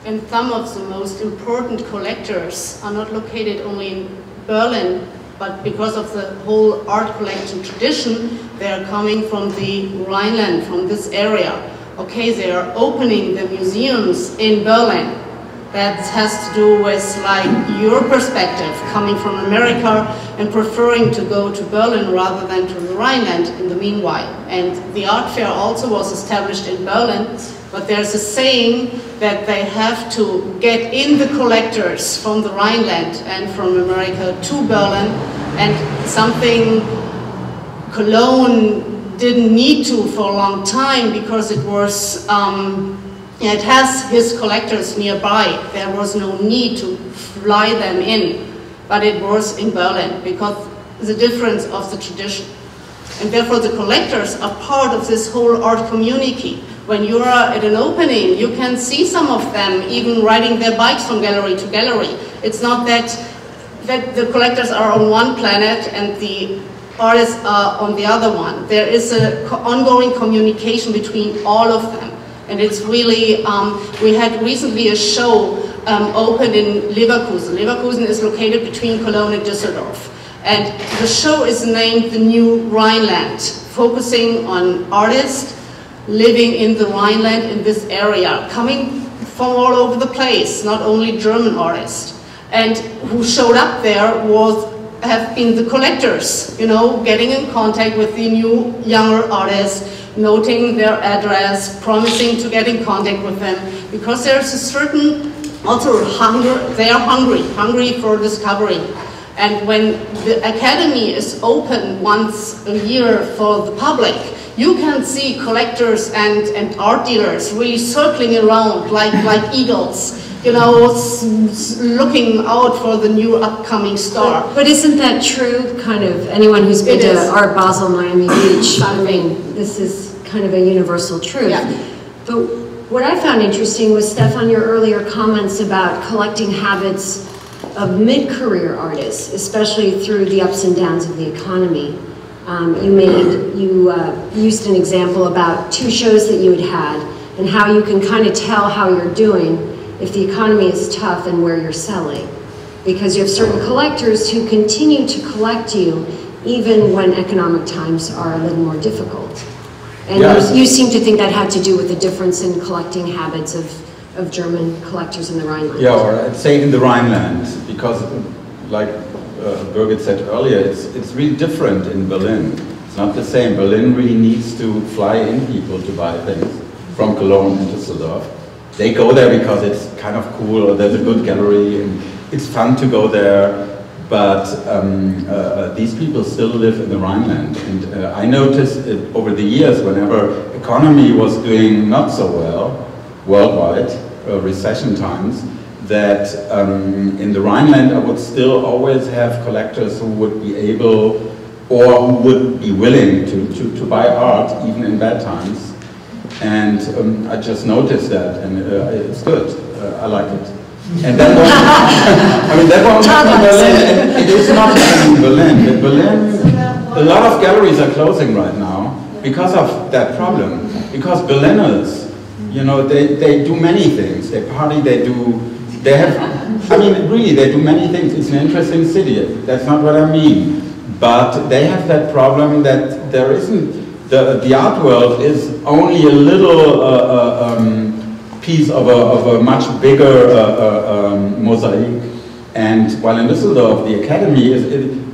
And some of the most important collectors are not located only in Berlin, but because of the whole art collection tradition, they are coming from the Rhineland, from this area. Okay, they are opening the museums in Berlin. That has to do with like your perspective, coming from America and preferring to go to Berlin rather than to the Rhineland in the meanwhile. And the art fair also was established in Berlin, but there's a saying that they have to get in the collectors from the Rhineland and from America to Berlin, and something Cologne didn't need to for a long time because it was it has his collectors nearby. There was no need to fly them in, but it was in Berlin because the difference of the tradition. And therefore the collectors are part of this whole art community. When you are at an opening, you can see some of them even riding their bikes from gallery to gallery. It's not that the collectors are on one planet and the artists are on the other one. There is an ongoing communication between all of them. And it's really, we had recently a show opened in Leverkusen. Leverkusen is located between Cologne and Dusseldorf. And the show is named The New Rhineland, focusing on artists living in the Rhineland in this area, coming from all over the place, not only German artists. And who showed up there have been the collectors, you know, getting in contact with the new younger artists, noting their address, promising to get in contact with them, because there's a certain also hunger, they are hungry for discovery. And when the Academy is open once a year for the public, you can see collectors and art dealers really circling around like eagles, you know, looking out for the new upcoming star. But isn't that true, kind of, anyone who's been to Art Basel, Miami Beach, I mean, this is kind of a universal truth. Yeah. But what I found interesting was, Stefan, your earlier comments about collecting habits of mid-career artists, especially through the ups and downs of the economy. You used an example about 2 shows that you had and how you can kind of tell how you're doing if the economy is tough and where you're selling. Because you have certain collectors who continue to collect you even when economic times are a little more difficult. And you seem to think that had to do with the difference in collecting habits of German collectors in the Rhineland. Yeah, or I'd say in the Rhineland, because like Birgit said earlier, it's really different in Berlin. It's not the same. Berlin really needs to fly in people to buy things from Cologne and Dusseldorf. They go there because it's kind of cool, or there's a good gallery, and it's fun to go there. But these people still live in the Rhineland. And I noticed over the years, whenever economy was doing not so well, worldwide, recession times, that in the Rhineland I would still always have collectors who would be able or who would be willing to buy art even in bad times. And I just noticed that, and it's good. I like it. And that was, I mean, that was in Berlin. It is not in Berlin. In Berlin, a lot of galleries are closing right now because of that problem. Because Berliners, you know, they do many things. They party, they have, I mean, really, they do many things. It's an interesting city. That's not what I mean. But they have that problem that there isn't, the art world is only a little piece of a much bigger mosaic. And while in Düsseldorf, the Academy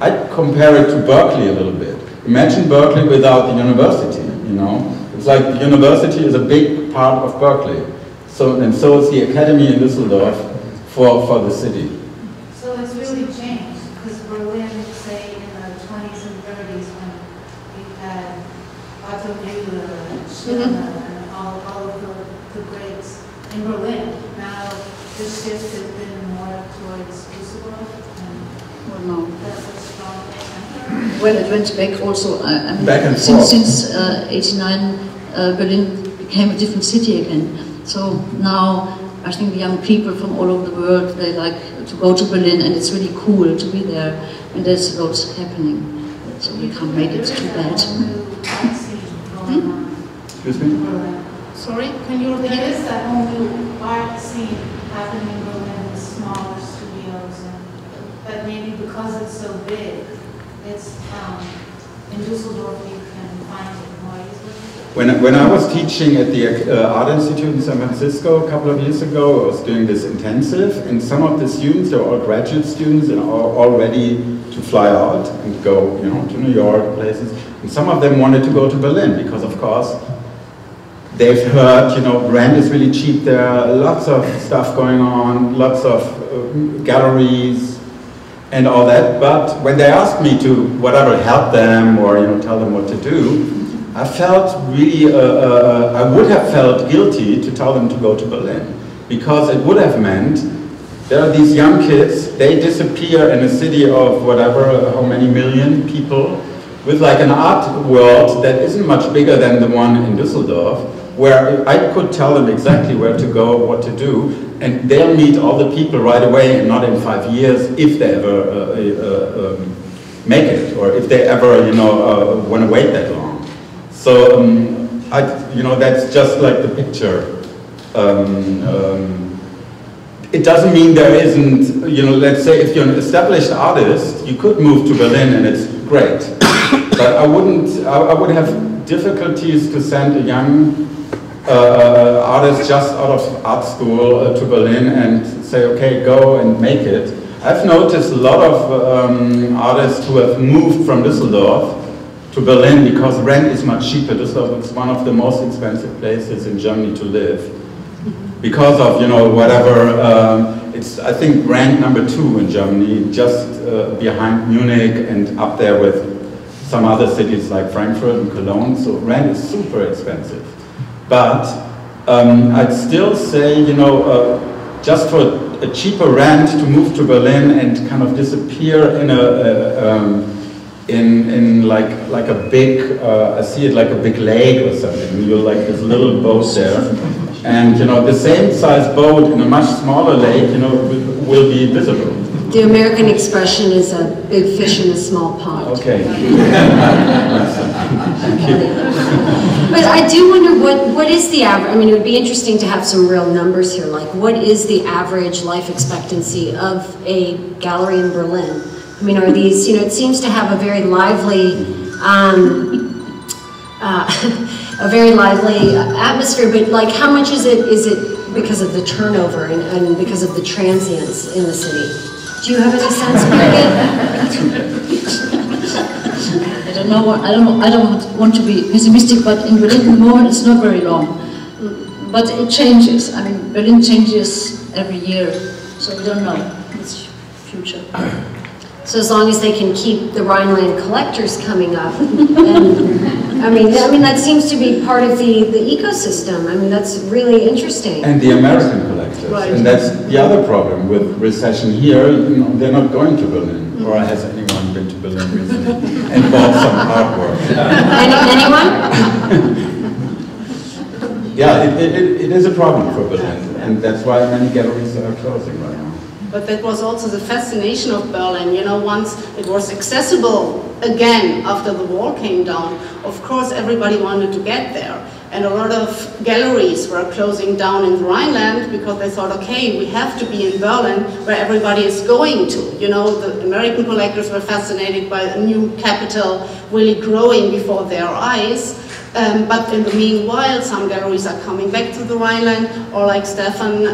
I'd compare it to Berkeley a little bit. Imagine Berkeley without the university, you know? It's like the university is a big part of Berkeley. And so is the Academy in Düsseldorf for the city. So it's really changed, because Berlin, say in the 20s and 30s, when we had Otto Müller and Schiller and all of the greats in Berlin, now the shift has been more towards Düsseldorf. Well, no. That's a strong center. Well, it went back also. I mean, back and since 89, Berlin became a different city again. So now I think the young people from all over the world, they like to go to Berlin, and it's really cool to be there, and there's lots happening. So we can't make it too bad. Excuse me? Sorry, can you repeat? There is that whole new art scene because it's so big, it's in Dusseldorf you can find it more easily. When I was teaching at the Art Institute in San Francisco a couple of years ago, I was doing this intensive, and some of the students, they were all graduate students and are all ready to fly out and go, you know, to New York, places. And some of them wanted to go to Berlin because, of course, they've heard, you know, rent is really cheap there, lots of stuff going on, lots of galleries and all that. But when they asked me to, whatever, help them or, you know, tell them what to do, I felt really, I would have felt guilty to tell them to go to Berlin, because it would have meant there are these young kids, they disappear in a city of whatever, how many million people, with like an art world that isn't much bigger than the one in Dusseldorf, where I could tell them exactly where to go, what to do, and they'll meet all the people right away and not in 5 years if they ever make it, or if they ever, you know, want to wait that long. So, you know, that's just like the picture. It doesn't mean there isn't, you know, let's say if you're an established artist, you could move to Berlin and it's great. But I would have difficulties to send a young artist just out of art school to Berlin and say, okay, go and make it. I've noticed a lot of artists who have moved from Dusseldorf to Berlin because rent is much cheaper. Dusseldorf is one of the most expensive places in Germany to live. Because of, you know, whatever, it's, I think, rank #2 in Germany, just behind Munich and up there with some other cities like Frankfurt and Cologne, so rent is super expensive. But I'd still say, you know, just for a cheaper rent to move to Berlin and kind of disappear in a, in like a big, I see it like a big lake or something, you're like this little boat there. And, you know, the same size boat in a much smaller lake, you know, will be visible. The American expression is a big fish in a small pond. Okay. Thank you. But I do wonder what is the average, I mean, it would be interesting to have some real numbers here, like what is the average life expectancy of a gallery in Berlin? I mean, are these, you know, it seems to have a very lively, atmosphere, but like how much is it because of the turnover and because of the transients in the city? Do you have any sense, Birgit? I don't know. I don't want to be pessimistic, but in Berlin, the moment it's not very long. But it changes. I mean, Berlin changes every year, so we don't know its future. So as long as they can keep the Rhineland collectors coming up, and, I mean that seems to be part of the ecosystem. I mean, that's really interesting. And the American collectors, right. And that's the other problem with recession here. You know, they're not going to Berlin, mm-hmm. Or has anyone been to Berlin recently and bought some artwork? Anyone? Yeah, it is a problem for Berlin, and that's why many galleries are closing right now. But that was also the fascination of Berlin. You know, once it was accessible again after the wall came down, of course everybody wanted to get there. And a lot of galleries were closing down in the Rhineland because they thought, okay, we have to be in Berlin where everybody is going to. You know, the American collectors were fascinated by a new capital really growing before their eyes. But in the meanwhile, some galleries are coming back to the Rhineland, or like Stefan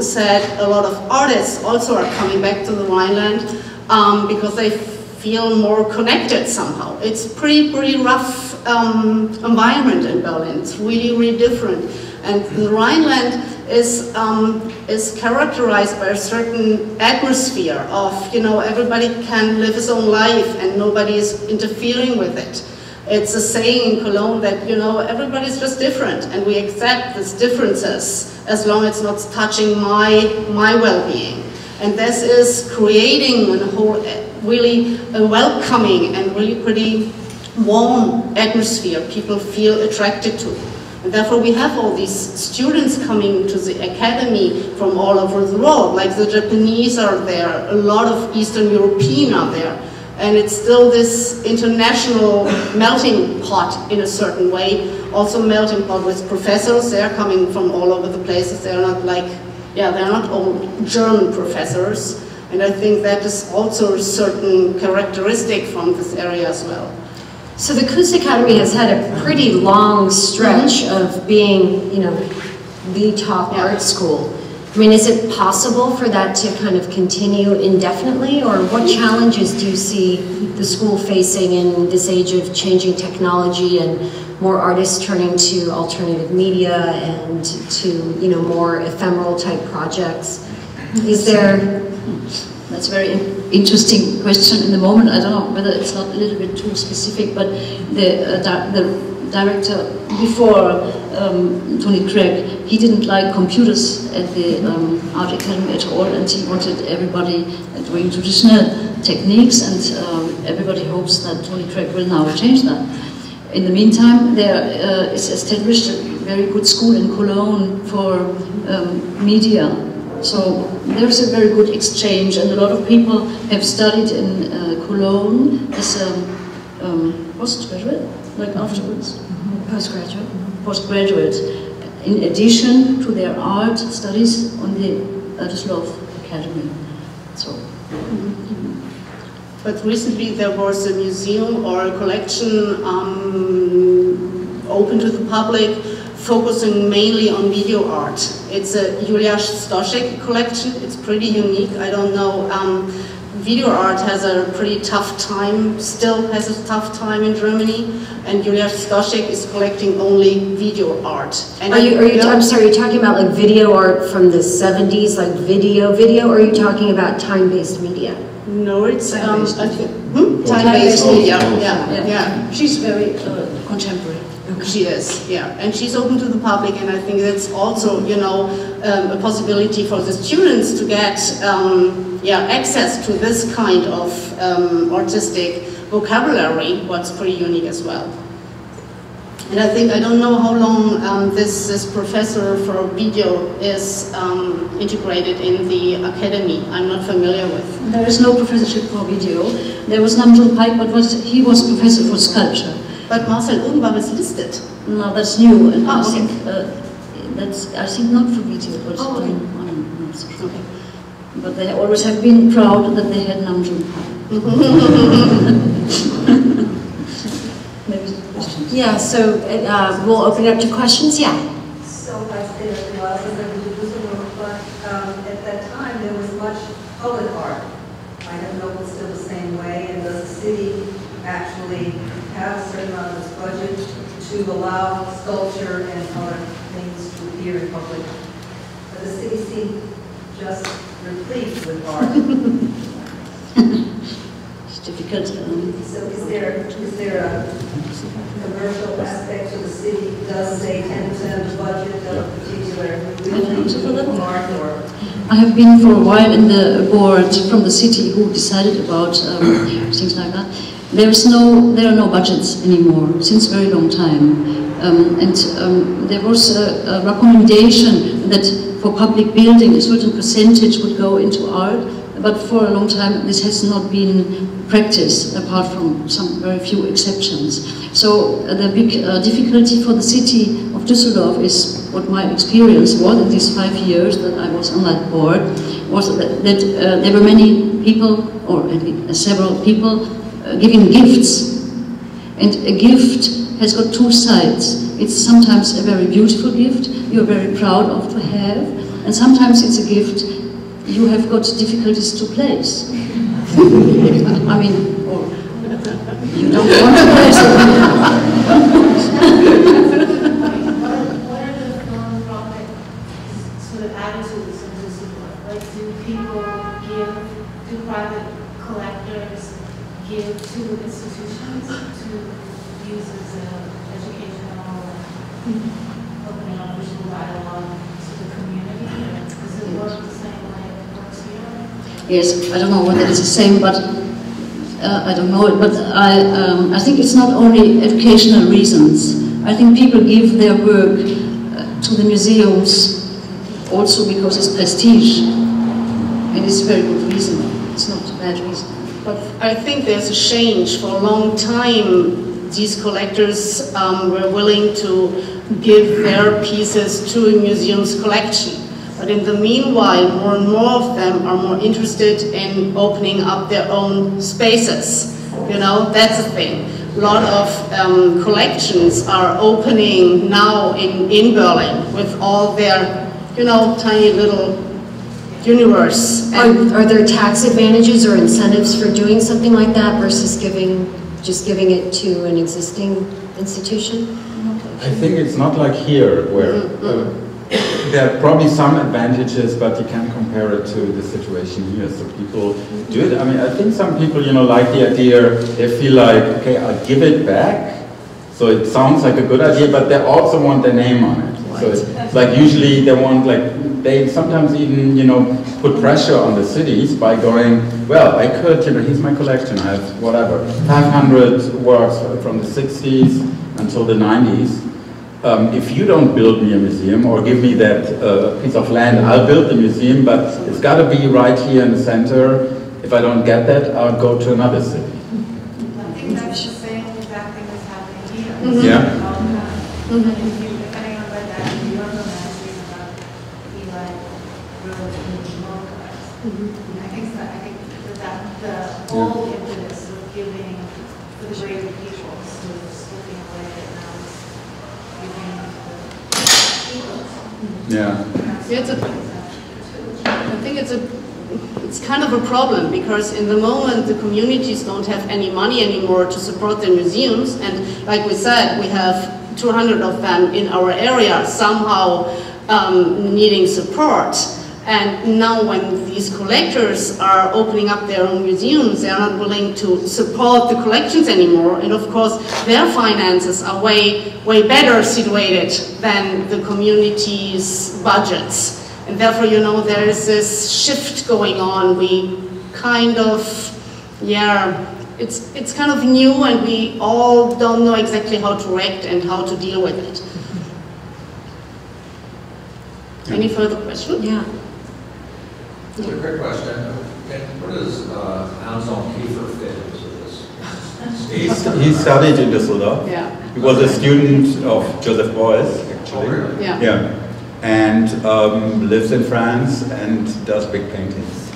said, a lot of artists also are coming back to the Rhineland because they feel more connected somehow. It's pretty rough environment in Berlin. It's really different. And the Rhineland is characterized by a certain atmosphere of, you know, everybody can live his own life and nobody is interfering with it. It's a saying in Cologne that, you know, everybody's just different and we accept these differences as long as it's not touching my well-being. And this is creating a whole really welcoming and really pretty warm atmosphere people feel attracted to. And therefore we have all these students coming to the academy from all over the world, like the Japanese are there, a lot of Eastern European are there. And it's still this international melting pot in a certain way. Also melting pot with professors. They're coming from all over the places. They're not like, yeah, they're not all German professors. And I think that is also a certain characteristic from this area as well. So the Kunstakademie has had a pretty long stretch of being, you know, the top art school. I mean, is it possible for that to kind of continue indefinitely, or what challenges do you see the school facing in this age of changing technology and more artists turning to alternative media and to, you know, more ephemeral type projects? Is there... That's a very interesting question in the moment. I don't know whether it's not a little bit too specific, but the director before Tony Craig, he didn't like computers at the Art Academy at all, and he wanted everybody doing traditional techniques, and everybody hopes that Tony Craig will now change that. In the meantime, there is established a very good school in Cologne for media. So there's a very good exchange, and a lot of people have studied in Cologne as a postgraduate, like afterwards. Postgraduate. Postgraduate, in addition to their art studies on the Dusseldorf Academy. So. But recently there was a museum or a collection open to the public, focusing mainly on video art. It's a Julia Stoschek collection. It's pretty unique. I don't know. Video art has a pretty tough time, still has a tough time in Germany, and Julia Stoschek is collecting only video art. And I'm sorry, you're talking about like video art from the 70s, like video, or are you talking about time-based media? No, it's time-based media. Yeah. She's very contemporary. She is, yeah, and she's open to the public, and I think that's also, you know, a possibility for the students to get, access to this kind of artistic vocabulary, what's pretty unique as well. And I think, I don't know how long this professor for video is integrated in the academy. I'm not familiar with. There is no professorship for video. There was Namjoon Paik, but he was professor for sculpture. But Marcel Odenbach is listed. No, that's new, and I okay. think that's not for video, but okay. Okay. But they always have been proud that they had Namjoon Paik. Maybe questions. Yeah, so we'll open it up to questions. Yeah. So I stayed at the Dusseldorf, but at that time there was much public art. I don't know if it's still the same way, and does the city actually have a certain amount of its budget to allow sculpture and other things to appear in public? But the city seemed just replete with art. It's difficult. So is there a commercial aspect to the city? Does say 10% of the budget of a particular art, or? I have been for a while in the board from the city who decided about things like that. There are no budgets anymore since a very long time, there was a recommendation that for public building a certain percentage would go into art, but for a long time this has not been practiced apart from some very few exceptions. So the big difficulty for the city of Dusseldorf is, what my experience was in these 5 years that I was on that board, was that there were many people, or at least several people, giving gifts, and a gift has got two sides. It's sometimes a very beautiful gift you're very proud of to have, and sometimes it's a gift you have got difficulties to place. I mean, or you don't want to place it. What are the philanthropic sort of attitudes in Dusseldorf? Like, do people do private collectors give to institutions to use as an educational, opening up visual dialogue to the community? Does it work the same way it works here? Yes, I don't know whether it's the same, but I don't know it. But I think it's not only educational reasons. I think people give their work to the museums also because it's prestige, and it's a very good reason. It's not a bad reason. But I think there's a change. For a long time, these collectors were willing to give their pieces to a museum's collection. But in the meanwhile, more and more of them are more interested in opening up their own spaces. You know, that's the thing. A lot of collections are opening now in Berlin with all their, you know, tiny little universe. Are there tax advantages or incentives for doing something like that versus just giving it to an existing institution? I think it's not like here, where there are probably some advantages, but you can't compare it to the situation here. So people do it. I mean, I think some people, you know, like the idea. They feel like, okay, I'll give it back. So it sounds like a good idea, but they also want their name on it. So it's like usually they want, like, they sometimes even, you know, put pressure on the cities by going, well, I could, you know, here's my collection. I have whatever 500 works from the 60s until the 90s. If you don't build me a museum or give me that piece of land, I'll build the museum, but it's got to be right here in the center. If I don't get that, I'll go to another city. I think that's the same exact thing that's happening here. Yeah. Depending on where that you're organizing about be like relatively localized. I think that the whole impetus of giving for the greater people is slipping away and now it's giving the people. Yeah. I think it's kind of a problem, because in the moment the communities don't have any money anymore to support their museums, and like we said, we have 200 of them in our area somehow needing support. And now when these collectors are opening up their own museums, they are not willing to support the collections anymore. And of course, their finances are way better situated than the community's budgets. And therefore, you know, there is this shift going on. We kind of, it's kind of new, and we all don't know exactly how to react and how to deal with it. Any further questions? Yeah. Just a quick question. What does Anselm Kiefer fit into this? He studied in Dusseldorf. Yeah. He was a student of Joseph Beuys, actually. Oh, really? Yeah. Yeah. And lives in France and does big paintings.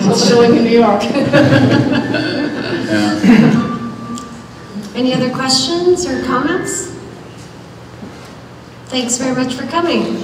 It's showing in New York. Yeah. Any other questions or comments? Thanks very much for coming.